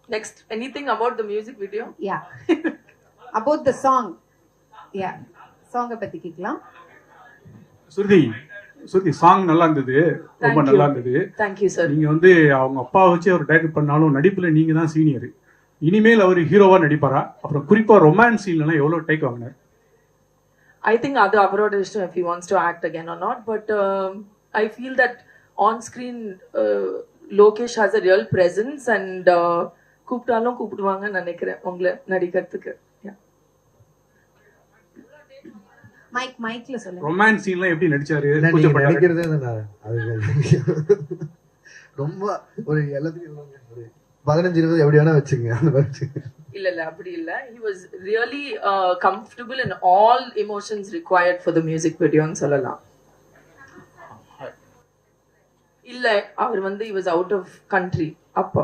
Next, anything about the music video? Yeah. About the song. Yeah. Song பத்தி கேக்கலாம். சுருதி song நல்லா இருந்தது, ரொம்ப நல்லா இருந்தது. Thank you sir. நீங்க வந்து அவங்க அப்பா வச்சு அவர் டைரக்ட் பண்ணாலும் நடிப்புல நீங்க தான் சீனியர். இனிமேல் அவர் ஹீரோவா நடிப்பாரா? அப்புறம் குறிப்பா ரொமான்ஸ் சீன்லாம் எவ்வளவு டேக் வாங்கினார்? I think அது அவரோட இஷ்டம் if he wants to act again or not, but I feel that on screen Lokesh has a real presence and கூப்பிட்டாலும் கூப்பிடுவாங்கன்னு நினைக்கிறேன் உங்களை நடிக்கிறதுக்கு. மைக்ல சொல்லுங்க. ரொமான்ஸ் சீன்லாம் எப்படி நடிச்சாரு? நடிக்கிறதே அது ரொம்ப ஒரு எல்லாத்துக்கும் 15-20 எப்படி வேணா வச்சுங்க அந்த மாதிரி. இல்ல அப்படி இல்ல. He was really comfortable in all emotions required for the music video ன்னு சொல்லலாம். இல்ல அவர் வந்து he was out of country அப்போ